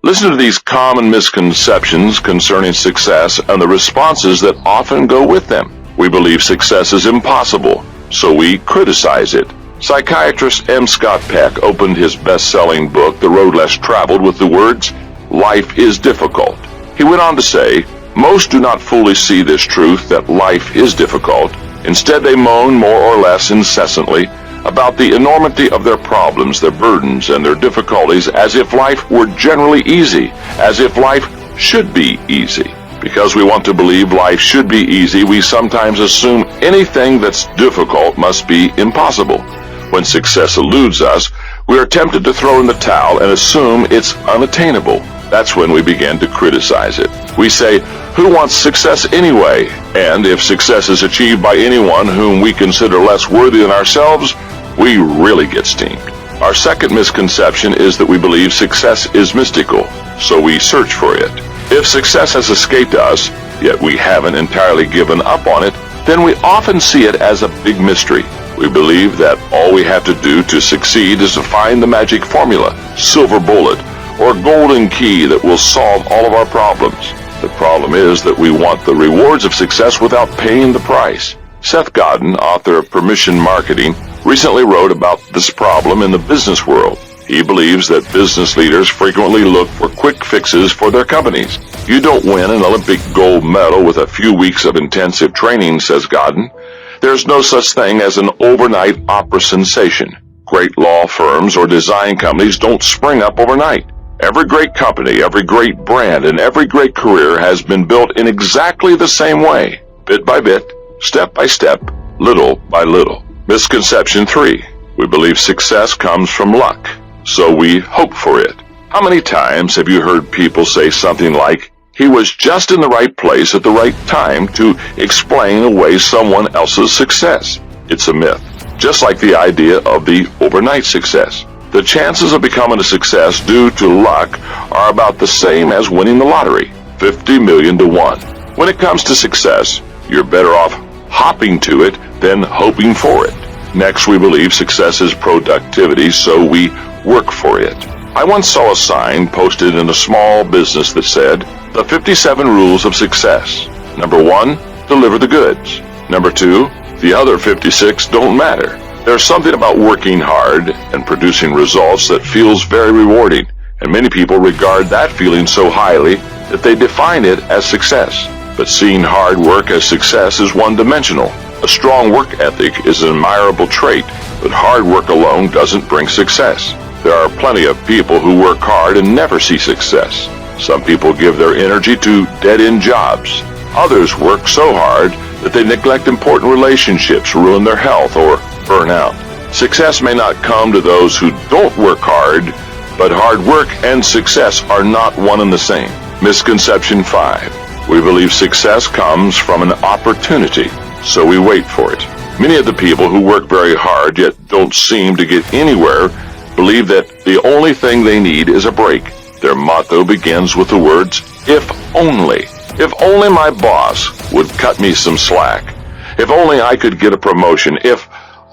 Listen to these common misconceptions concerning success and the responses that often go with them. We believe success is impossible, so we criticize it. Psychiatrist M. Scott Peck opened his best-selling book, The Road Less Traveled, with the words, "Life is difficult." He went on to say, "Most do not fully see this truth that life is difficult. Instead, they moan more or less incessantly about the enormity of their problems, their burdens, and their difficulties as if life were generally easy, as if life should be easy. Because we want to believe life should be easy, we sometimes assume anything that's difficult must be impossible. When success eludes us, we are tempted to throw in the towel and assume it's unattainable. That's when we begin to criticize it. We say, who wants success anyway? And if success is achieved by anyone whom we consider less worthy than ourselves, we really get steamed. Our second misconception is that we believe success is mystical, so we search for it. If success has escaped us, yet we haven't entirely given up on it, then we often see it as a big mystery. We believe that all we have to do to succeed is to find the magic formula, silver bullet, or golden key that will solve all of our problems. The problem is that we want the rewards of success without paying the price. Seth Godin, author of Permission Marketing, recently wrote about this problem in the business world. He believes that business leaders frequently look for quick fixes for their companies. You don't win an Olympic gold medal with a few weeks of intensive training, says Godin. There's no such thing as an overnight opera sensation. Great law firms or design companies don't spring up overnight. Every great company, every great brand, and every great career has been built in exactly the same way, bit by bit, step by step, little by little. Misconception 3. We believe success comes from luck, so we hope for it. How many times have you heard people say something like, he was just in the right place at the right time, to explain away someone else's success? It's a myth, just like the idea of the overnight success. The chances of becoming a success due to luck are about the same as winning the lottery, 50 million to 1. When it comes to success, you're better off hopping to it than hoping for it. Next, we believe success is productivity, so we work for it. I once saw a sign posted in a small business that said, the 57 rules of success. Number 1, deliver the goods. Number 2, the other 56 don't matter. There's something about working hard and producing results that feels very rewarding, and many people regard that feeling so highly that they define it as success. But seeing hard work as success is one-dimensional. A strong work ethic is an admirable trait, but hard work alone doesn't bring success. There are plenty of people who work hard and never see success. Some people give their energy to dead-end jobs. Others work so hard that they neglect important relationships, ruin their health, or burn out. Success may not come to those who don't work hard, but hard work and success are not one and the same. Misconception 5. We believe success comes from an opportunity, so we wait for it. Many of the people who work very hard yet don't seem to get anywhere believe that the only thing they need is a break. Their motto begins with the words, if only. If only my boss would cut me some slack. If only I could get a promotion. If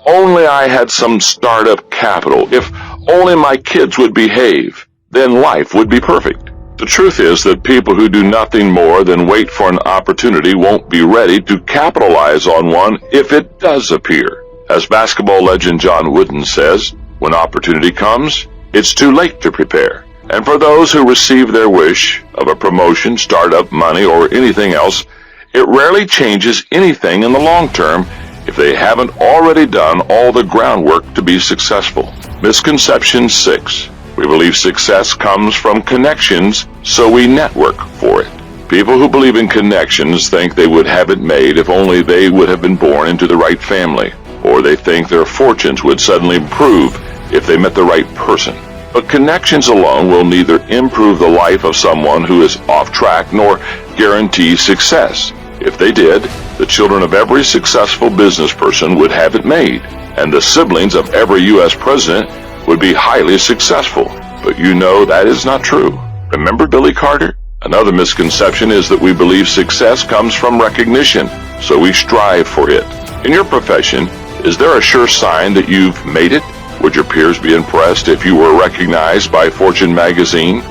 only I had some startup capital. If only my kids would behave. Then life would be perfect. The truth is that people who do nothing more than wait for an opportunity won't be ready to capitalize on one if it does appear. As basketball legend John Wooden says, when opportunity comes, it's too late to prepare. And for those who receive their wish of a promotion, startup, money, or anything else, it rarely changes anything in the long term if they haven't already done all the groundwork to be successful. Misconception 6. We believe success comes from connections, so we network for it. People who believe in connections think they would have it made if only they would have been born into the right family, or they think their fortunes would suddenly improve if they met the right person. But connections alone will neither improve the life of someone who is off track nor guarantee success. If they did, the children of every successful business person would have it made, and the siblings of every U.S. president would be highly successful. But you know that is not true. Remember Billy Carter? Another misconception is that we believe success comes from recognition, so we strive for it. In your profession, is there a sure sign that you've made it? Would your peers be impressed if you were recognized by Fortune magazine?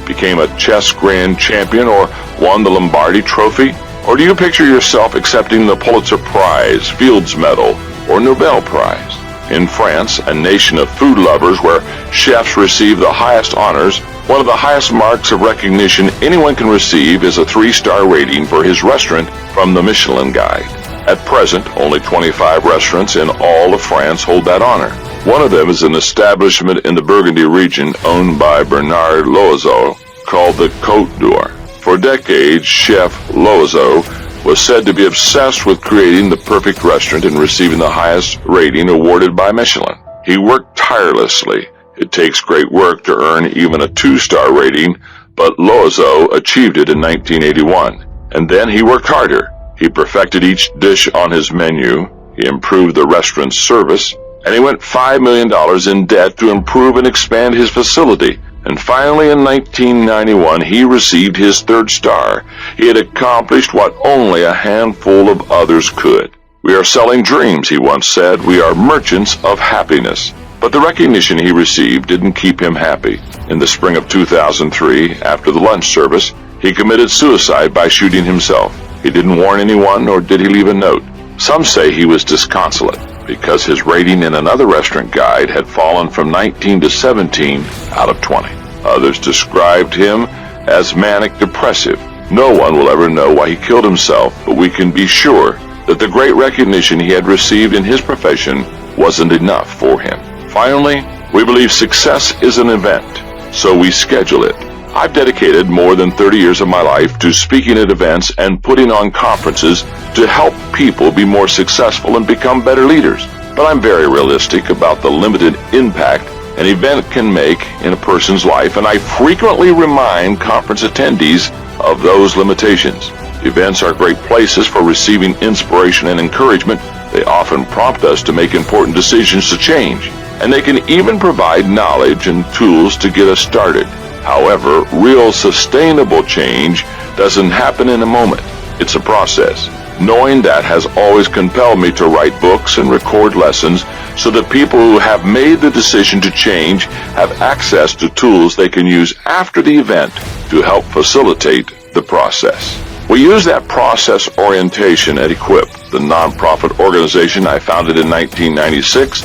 became a chess grand champion, or won the Lombardi Trophy? Or do you picture yourself accepting the Pulitzer Prize, Fields Medal, or Nobel Prize? In France, a nation of food lovers where chefs receive the highest honors, one of the highest marks of recognition anyone can receive is a 3-star rating for his restaurant from the Michelin Guide. At present, only 25 restaurants in all of France hold that honor. One of them is an establishment in the Burgundy region owned by Bernard Loiseau called the Côte d'Or. For decades, Chef Loiseau was said to be obsessed with creating the perfect restaurant and receiving the highest rating awarded by Michelin. He worked tirelessly. It takes great work to earn even a 2-star rating, but Loiseau achieved it in 1981. And then he worked harder. He perfected each dish on his menu, he improved the restaurant's service, and he went $5 million in debt to improve and expand his facility. And finally, in 1991, he received his 3rd star. He had accomplished what only a handful of others could. "We are selling dreams," he once said. "We are merchants of happiness." But the recognition he received didn't keep him happy. In the spring of 2003, after the lunch service, he committed suicide by shooting himself. He didn't warn anyone, nor did he leave a note. Some say he was disconsolate because his rating in another restaurant guide had fallen from 19 to 17 out of 20. Others described him as manic depressive. No one will ever know why he killed himself, but we can be sure that the great recognition he had received in his profession wasn't enough for him. Finally, we believe success is an event, so we schedule it. I've dedicated more than 30 years of my life to speaking at events and putting on conferences to help people be more successful and become better leaders. But I'm very realistic about the limited impact an event can make in a person's life, and I frequently remind conference attendees of those limitations. Events are great places for receiving inspiration and encouragement. They often prompt us to make important decisions to change, and they can even provide knowledge and tools to get us started. However, real sustainable change doesn't happen in a moment. It's a process. Knowing that has always compelled me to write books and record lessons so that people who have made the decision to change have access to tools they can use after the event to help facilitate the process. We use that process orientation at Equip, the nonprofit organization I founded in 1996,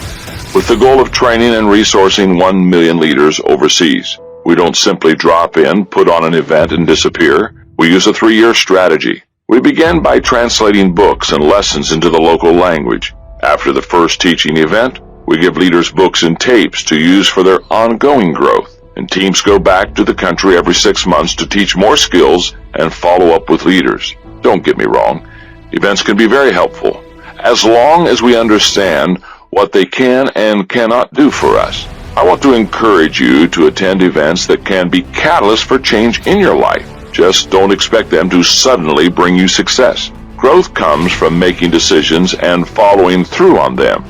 with the goal of training and resourcing 1 million leaders overseas. We don't simply drop in, put on an event, and disappear. We use a 3-year strategy. We begin by translating books and lessons into the local language. After the first teaching event, we give leaders books and tapes to use for their ongoing growth. And teams go back to the country every 6 months to teach more skills and follow up with leaders. Don't get me wrong, events can be very helpful, as long as we understand what they can and cannot do for us. I want to encourage you to attend events that can be catalysts for change in your life. Just don't expect them to suddenly bring you success. Growth comes from making decisions and following through on them.